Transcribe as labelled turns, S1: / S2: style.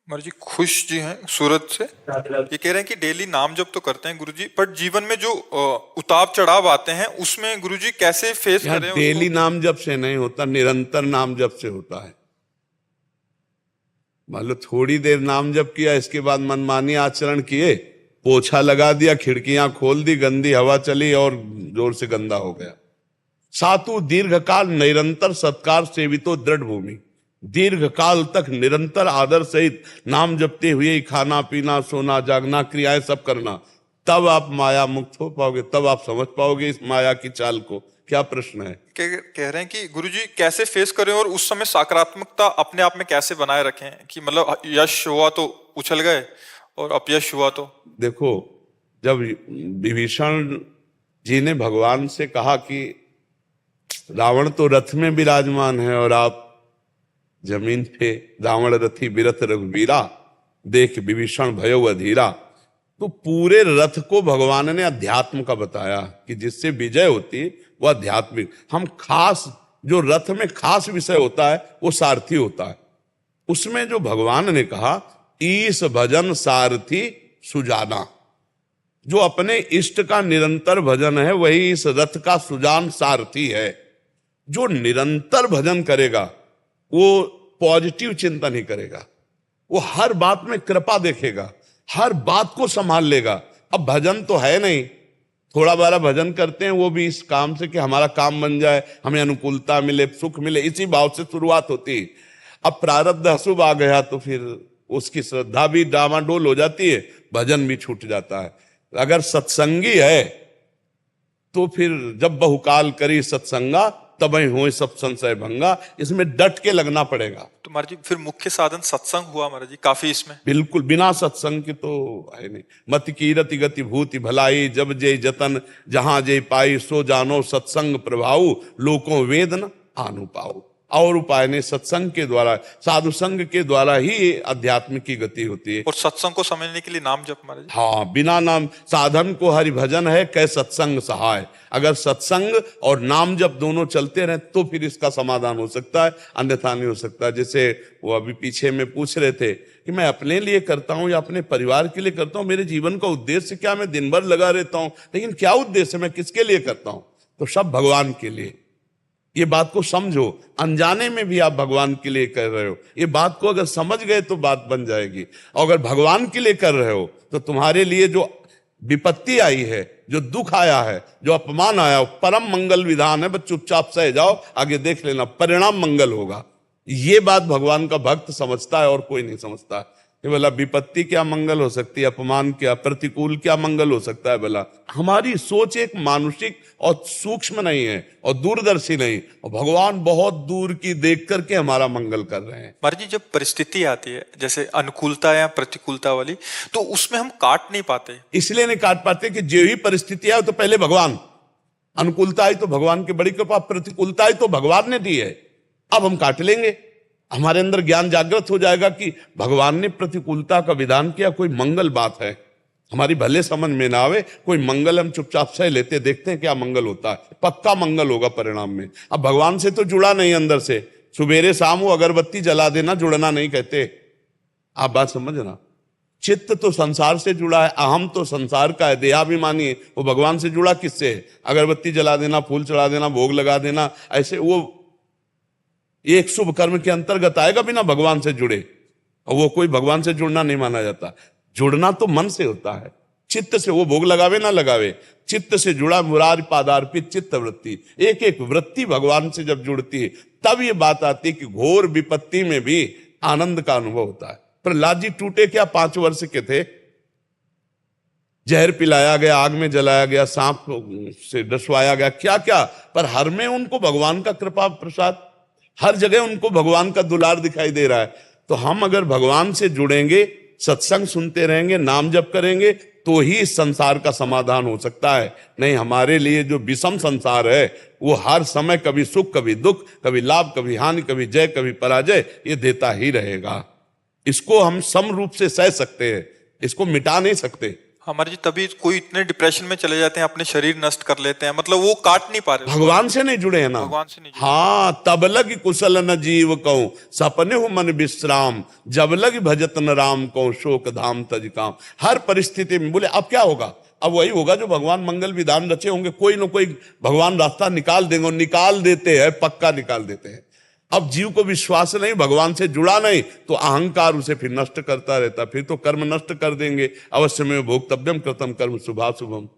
S1: कुमार जी खुश जी हैं सूरत से। ये कह रहे हैं कि डेली नाम जप तो करते हैं गुरुजी, पर जीवन में जो उतार चढ़ाव आते हैं उसमें गुरुजी कैसे फेस
S2: यहाँ
S1: करें
S2: डेली
S1: उसको?
S2: नाम जप से नहीं होता, निरंतर नाम जप से होता है। मान लो थोड़ी देर नाम जप किया, इसके बाद मनमानी आचरण किए, पोछा लगा दिया, खिड़कियां खोल दी, गंदी हवा चली और जोर से गंदा हो गया। सातु दीर्घकाल निरंतर सत्कार सेवितो दृढ़ भूमि। दीर्घकाल तक निरंतर आदर सहित नाम जपते हुए ही खाना पीना सोना जागना क्रियाएं सब करना, तब आप माया मुक्त हो पाओगे, तब आप समझ पाओगे इस माया की चाल को। क्या प्रश्न है?
S1: कह रहे हैं कि गुरुजी कैसे फेस करें और उस समय सकारात्मकता अपने आप में कैसे बनाए रखें कि मतलब यश हुआ तो उछल गए और अपयश हुआ तो?
S2: देखो, जब विभीषण जी ने भगवान से कहा कि रावण तो रथ में विराजमान है और आप जमीन पे, रावण रथी बिरथ रघुवीरा, देख विभीषण भयो अधीरा, तो पूरे रथ को भगवान ने अध्यात्म का बताया कि जिससे विजय होती है वो आध्यात्मिक। हम खास, जो रथ में खास विषय होता है वो सारथी होता है। उसमें जो भगवान ने कहा ईश भजन सारथी सुजाना, जो अपने इष्ट का निरंतर भजन है वही इस रथ का सुजान सारथी है। जो निरंतर भजन करेगा वो पॉजिटिव चिंतन ही करेगा, वो हर बात में कृपा देखेगा, हर बात को संभाल लेगा। अब भजन तो है नहीं, थोड़ा बारा भजन करते हैं वो भी इस काम से कि हमारा काम बन जाए, हमें अनुकूलता मिले, सुख मिले, इसी भाव से शुरुआत होती है। अब प्रारब्ध अशुभ आ गया तो फिर उसकी श्रद्धा भी डामाडोल हो जाती है, भजन भी छूट जाता है। अगर सत्संगी है तो फिर जब बहुकाल करी सत्संगा तब ही हो सब संशय भंगा, इसमें डट के लगना पड़ेगा।
S1: तो महाराज जी फिर मुख्य साधन सत्संग हुआ महाराज जी काफी इसमें?
S2: बिल्कुल, बिना सत्संग के तो है नहीं। मत कीरति गति भूति भलाई, जब जय जतन जहां जय पाई, सो जानो सत्संग प्रभाऊ, लोकों वेद न आनु पाऊ। और उपाय ने सत्संग के द्वारा, साधु संग के द्वारा ही अध्यात्म की गति होती है।
S1: और सत्संग को समझने के लिए नाम जप महाराज जी?
S2: हाँ, बिना नाम साधन को हरि भजन है, कै सत्संग सहाय। अगर सत्संग और नाम जब दोनों चलते रहे तो फिर इसका समाधान हो सकता है, अन्यथा नहीं हो सकता। जैसे वो अभी पीछे में पूछ रहे थे कि मैं अपने लिए करता हूं या अपने परिवार के लिए करता हूं, मेरे जीवन का उद्देश्य क्या? मैं दिन भर लगा रहता हूं, लेकिन क्या उद्देश्य, मैं किसके लिए करता हूं? तो सब भगवान के लिए। ये बात को समझो, अनजाने में भी आप भगवान के लिए कर रहे हो। ये बात को अगर समझ गए तो बात बन जाएगी। और अगर भगवान के लिए कर रहे हो तो तुम्हारे लिए जो विपत्ति आई है, जो दुख आया है, जो अपमान आया, परम मंगल विधान है। बस चुपचाप सह जाओ, आगे देख लेना, परिणाम मंगल होगा। ये बात भगवान का भक्त समझता है और कोई नहीं समझता। ये बोला विपत्ति क्या मंगल हो सकती है, अपमान क्या, प्रतिकूल क्या मंगल हो सकता है? बोला हमारी सोच एक मानुषिक और सूक्ष्म नहीं है और दूरदर्शी नहीं, और भगवान बहुत दूर की देख करके हमारा मंगल कर रहे हैं।
S1: महाराज जी जब परिस्थिति आती है जैसे अनुकूलता या प्रतिकूलता वाली, तो उसमें हम काट नहीं पाते।
S2: इसलिए नहीं काट पाते कि जो ही परिस्थिति है तो पहले भगवान, अनुकूलता आई तो भगवान की बड़ी कृपा, प्रतिकूलता आई तो भगवान ने दी है। अब हम काट लेंगे, हमारे अंदर ज्ञान जागृत हो जाएगा कि भगवान ने प्रतिकूलता का विधान किया, कोई मंगल बात है। हमारी भले समझ में ना आवे, कोई मंगल हम चुपचाप सह लेते, देखते हैं क्या मंगल होता है, पक्का मंगल होगा परिणाम में। अब भगवान से तो जुड़ा नहीं अंदर से, सुबेरे शाम वो अगरबत्ती जला देना जुड़ना नहीं कहते। आप बात समझना, चित्त तो संसार से जुड़ा है, अहम तो संसार का है, देहाभिमानी है। वो भगवान से जुड़ा किससे है? अगरबत्ती जला देना, फूल चढ़ा देना, भोग लगा देना, ऐसे वो एक शुभ कर्म के अंतर्गत आएगा बिना भगवान से जुड़े। और वो कोई भगवान से जुड़ना नहीं माना जाता। जुड़ना तो मन से होता है, चित्त से। वो भोग लगावे ना लगावे, चित्त से जुड़ा, मुरारी पादार्पित चित्त वृत्ति। एक एक वृत्ति भगवान से जब जुड़ती है तब ये बात आती है कि घोर विपत्ति में भी आनंद का अनुभव होता है। प्रहलाद जी टूटे क्या, 5 वर्ष के थे, जहर पिलाया गया, आग में जलाया गया, सांप से डसवाया गया, क्या क्या, पर हर में उनको भगवान का कृपा प्रसाद, हर जगह उनको भगवान का दुलार दिखाई दे रहा है। तो हम अगर भगवान से जुड़ेंगे, सत्संग सुनते रहेंगे, नाम जप करेंगे, तो ही इस संसार का समाधान हो सकता है। नहीं, हमारे लिए जो विषम संसार है वो हर समय कभी सुख कभी दुख, कभी लाभ कभी हानि, कभी जय कभी पराजय, ये देता ही रहेगा। इसको हम सम रूप से सह सकते हैं, इसको मिटा नहीं सकते।
S1: हमारे जी तभी कोई इतने डिप्रेशन में चले जाते हैं, अपने शरीर नष्ट कर लेते हैं, मतलब वो काट नहीं पा रहे उसको।
S2: भगवान से नहीं जुड़े हैं ना।
S1: भगवान से नहीं जुड़े।
S2: हाँ, तब लग कुशल न जीव कहूं, सपने हो मन विश्राम, जब लग भजत न राम कहूं, शोक धाम तज काम। हर परिस्थिति में बोले अब क्या होगा, अब वही होगा जो भगवान मंगल विधान रचे होंगे, कोई ना कोई भगवान रास्ता निकाल देंगे, और निकाल देते हैं, पक्का निकाल देते हैं। अब जीव को विश्वास नहीं, भगवान से जुड़ा नहीं, तो अहंकार उसे फिर नष्ट करता रहता, फिर तो कर्म नष्ट कर देंगे। अवश्य में भोक्तव्यम कृतम कर्म शुभाशुभम।